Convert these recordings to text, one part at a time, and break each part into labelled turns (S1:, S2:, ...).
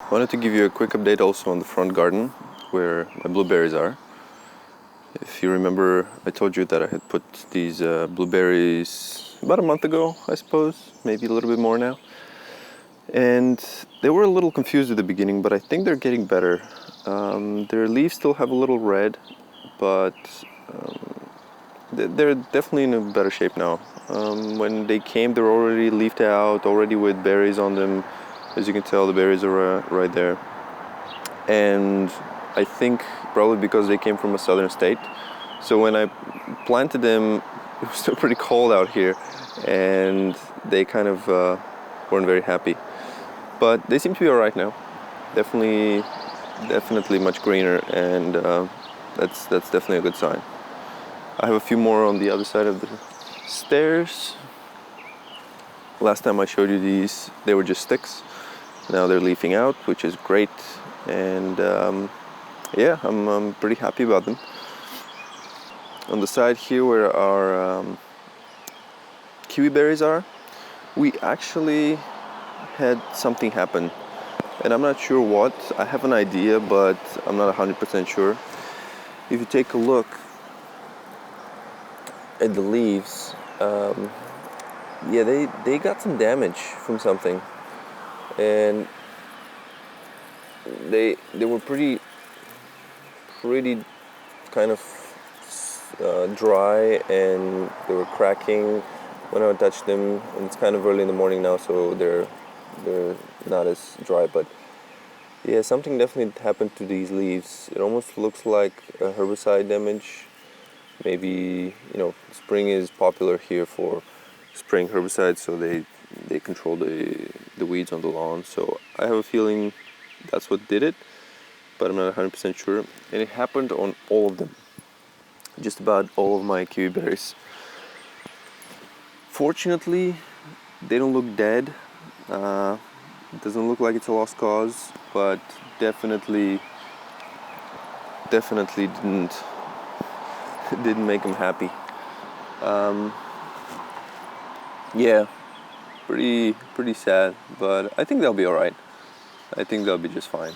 S1: I wanted to give you a quick update also on the front garden where my blueberries are. If you remember, I told you that I had put these blueberries about a month ago, I suppose, maybe a little bit more now. And they were a little confused at the beginning, but I think they're getting better. Their leaves still have a little red, but they're definitely in a better shape now. When they came, they were already leafed out, already with berries on them. As you can tell, the berries are right there. And I think probably because they came from a southern state. So when I planted them, it was still pretty cold out here, and they kind of weren't very happy. But they seem to be all right now. Definitely much greener, and that's definitely a good sign. I have a few more on the other side of the stairs. Last time I showed you these, they were just sticks. Now they're leafing out, which is great, and yeah, I'm pretty happy about them. On the side here where our kiwi berries are, we actually had something happen, and I'm not sure what. I have an idea, but I'm not 100% sure. If you take a look at the leaves, yeah, they got some damage from something, and they were pretty kind of dry, and they were cracking when I touched them. And it's kind of early in the morning now, so they're not as dry. But yeah, something definitely happened to these leaves. It almost looks like a herbicide damage. Maybe, spring is popular here for spraying herbicides, so they control the weeds on the lawn. So I have a feeling that's what did it, but I'm not 100% sure. And it happened on all of them, just about all of my kiwi berries. Fortunately, they don't look dead. It doesn't look like it's a lost cause, but definitely didn't make them happy. Yeah, pretty sad, but I think they'll be all right. I think they'll be just fine.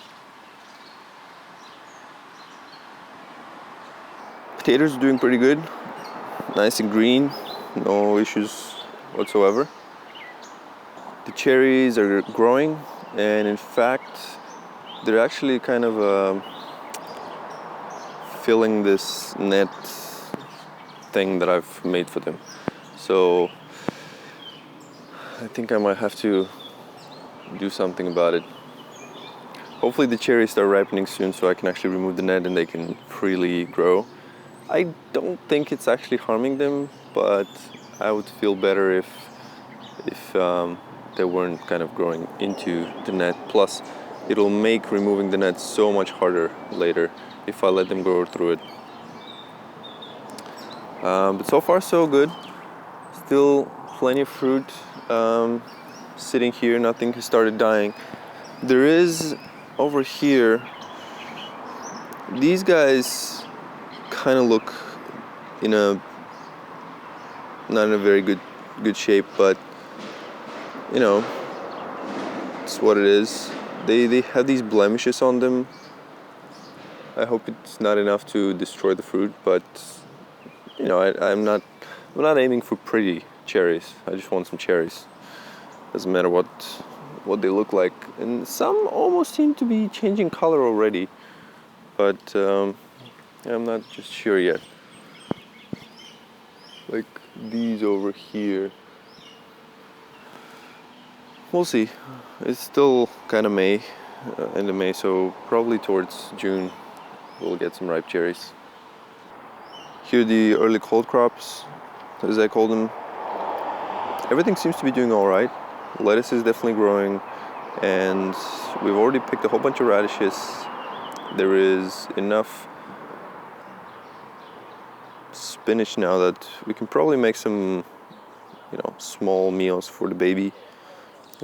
S1: Potatoes are doing pretty good, nice and green, no issues whatsoever. The cherries are growing, and in fact, they're actually kind of filling this net thing that I've made for them. So I think I might have to do something about it. Hopefully the cherries start ripening soon so I can actually remove the net and they can freely grow. I don't think it's actually harming them, but I would feel better if they weren't kind of growing into the net. Plus, it'll make removing the net so much harder later if I let them grow through it. But so far so good. Still plenty of fruit sitting here. Nothing has started dying. There is over here, these guys kind of look not in a very good shape, but it's what it is. They have these blemishes on them. I hope it's not enough to destroy the fruit, but I'm not aiming for pretty cherries. I just want some cherries. Doesn't matter what they look like, and some almost seem to be changing color already, but I'm not just sure yet. Like these over here. We'll see. It's still kind of end of May, so probably towards June we'll get some ripe cherries. Here are the early cold crops, as I call them. Everything seems to be doing all right. Lettuce is definitely growing, and we've already picked a whole bunch of radishes. There is enough spinach now that we can probably make some, small meals for the baby.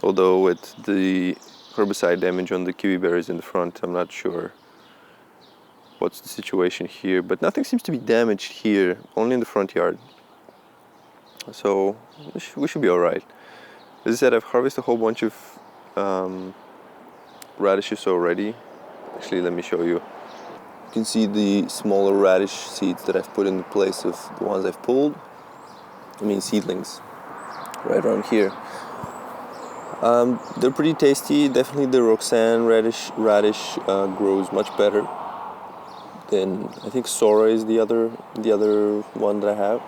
S1: Although with the herbicide damage on the kiwi berries in the front, I'm not sure what's the situation here, but nothing seems to be damaged here, only in the front yard. So we should be all right. As I said, I've harvested a whole bunch of radishes already. Actually, let me show you. You can see the smaller radish seeds that I've put in place of the ones I've pulled. I mean seedlings, right around here. They're pretty tasty. Definitely the Roxanne radish grows much better than, I think Sora is the other one that I have.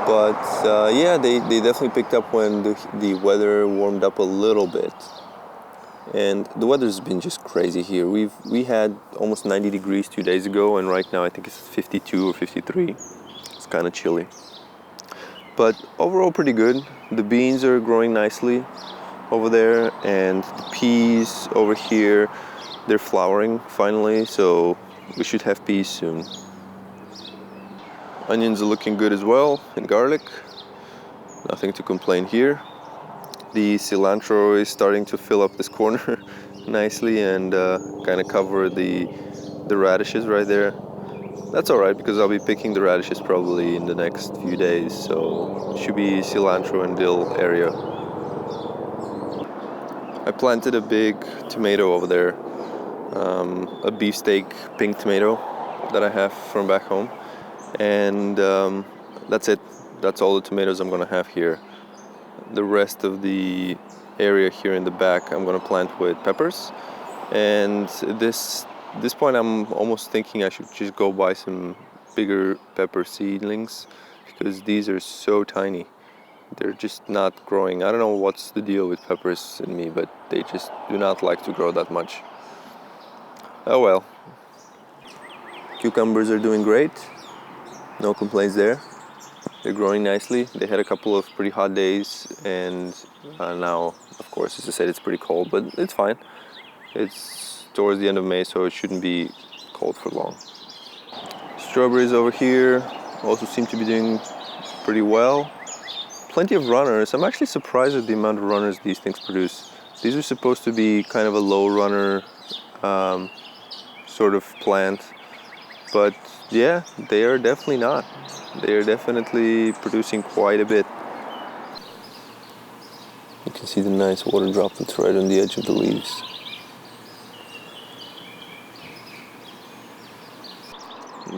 S1: But yeah, they definitely picked up when the weather warmed up a little bit. And the weather's been just crazy here. We had almost 90 degrees 2 days ago, and right now I think it's 52 or 53. It's kind of chilly. But overall pretty good. The beans are growing nicely over there, and the peas over here, they're flowering finally, so we should have peas soon. Onions are looking good as well, and garlic. Nothing to complain here. The cilantro is starting to fill up this corner nicely and kind of cover the radishes right there. That's alright, because I'll be picking the radishes probably in the next few days, so it should be cilantro and dill area. I planted a big tomato over there, a beefsteak pink tomato that I have from back home, and that's it. That's all the tomatoes I'm gonna have here. The rest of the area here in the back I'm gonna plant with peppers, and this point I'm almost thinking I should just go buy some bigger pepper seedlings, because these are so tiny. They're just not growing. I don't know what's the deal with peppers in me, but they just do not like to grow that much. Oh well. Cucumbers are doing great. No complaints there. They're growing nicely. They had a couple of pretty hot days, and now, of course, as I said, it's pretty cold, but it's fine. It's towards the end of May, so it shouldn't be cold for long. Strawberries over here also seem to be doing pretty well. Plenty of runners. I'm actually surprised at the amount of runners these things produce. These are supposed to be kind of a low runner sort of plant, but yeah, they are definitely not. They are definitely producing quite a bit. You can see the nice water droplets right on the edge of the leaves.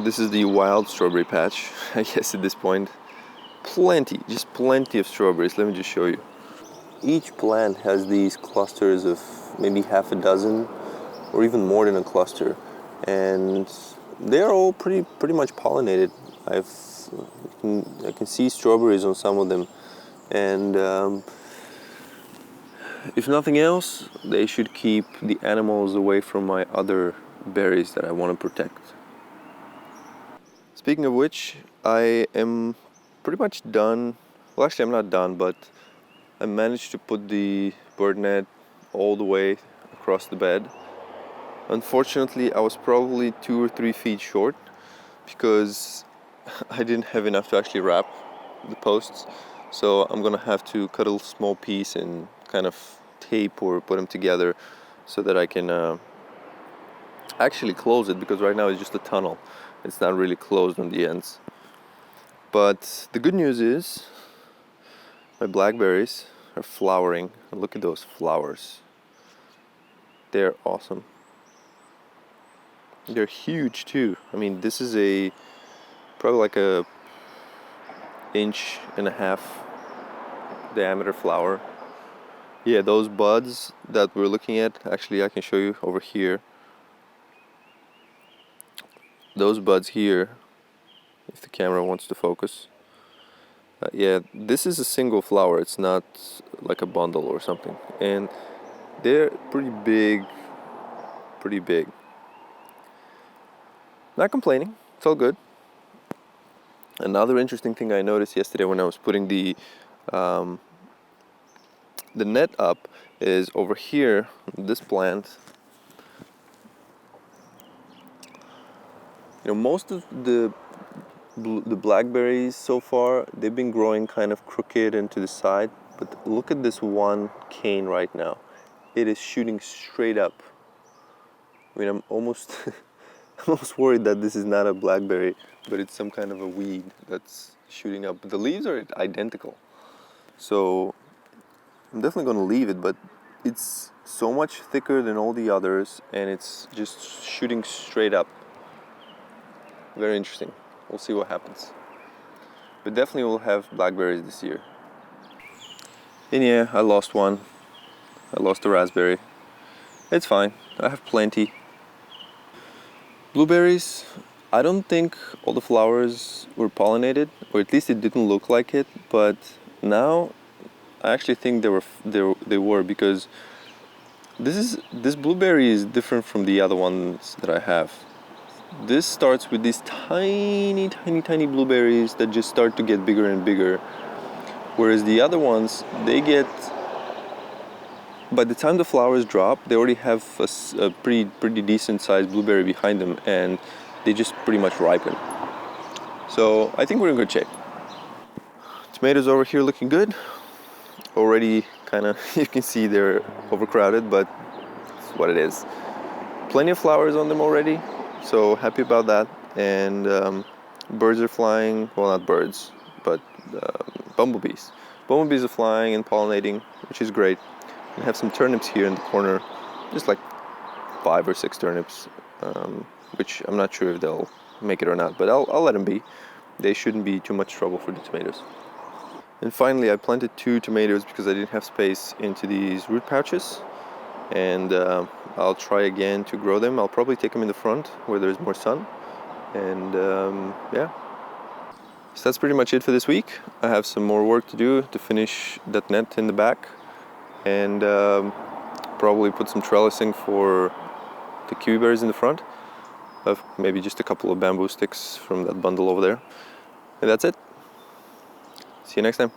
S1: This is the wild strawberry patch, I guess at this point. Just plenty of strawberries. Let me just show you. Each plant has these clusters of maybe half a dozen or even more than a cluster, and they're all pretty much pollinated. I can see strawberries on some of them, and if nothing else, they should keep the animals away from my other berries that I want to protect. Speaking of which, I am pretty much done. Well, actually I'm not done, but I managed to put the bird net all the way across the bed. Unfortunately, I was probably 2 or 3 feet short, because I didn't have enough to actually wrap the posts. So I'm gonna have to cut a small piece and kind of tape or put them together so that I can actually close it, because right now it's just a tunnel. It's not really closed on the ends. But the good news is my blackberries are flowering. And look at those flowers. They're awesome. They're huge too. I mean, this is probably like a 1.5 inch diameter flower. Yeah, those buds that we're looking at, actually I can show you over here. Those buds here, if the camera wants to focus. Yeah, this is a single flower. It's not like a bundle or something. And they're pretty big, pretty big. Not complaining, it's all good. Another interesting thing I noticed yesterday when I was putting the net up is over here, this plant. You know, most of the blackberries so far, they've been growing kind of crooked and to the side, but look at this one cane right now. It is shooting straight up. I mean, I'm almost I'm almost worried that this is not a blackberry, but it's some kind of a weed that's shooting up. But the leaves are identical, so I'm definitely going to leave it, but it's so much thicker than all the others, and it's just shooting straight up. Very interesting. We'll see what happens. But definitely we'll have blackberries this year. And yeah, I lost one. I lost a raspberry. It's fine. I have plenty. Blueberries, I don't think all the flowers were pollinated, or at least it didn't look like it, but now I actually think they were because this blueberry is different from the other ones that I have. This starts with these tiny blueberries that just start to get bigger and bigger, whereas the other ones, they get, by the time the flowers drop, they already have a pretty decent sized blueberry behind them, and they just pretty much ripen. So I think we're in good shape. Tomatoes over here looking good. Already kind of, you can see they're overcrowded, but it's what it is. Plenty of flowers on them already, so happy about that. And birds are flying, well, not birds, but bumblebees. Bumblebees are flying and pollinating, which is great. I have some turnips here in the corner, just like 5 or 6 turnips, which I'm not sure if they'll make it or not, but I'll let them be. They shouldn't be too much trouble for the tomatoes. And finally, I planted 2 tomatoes because I didn't have space into these root pouches, and I'll try again to grow them. I'll probably take them in the front where there's more sun, and yeah. So that's pretty much it for this week. I have some more work to do to finish that net in the back, and probably put some trellising for the kiwi berries in the front. Of maybe just a couple of bamboo sticks from that bundle over there. And that's it. See you next time.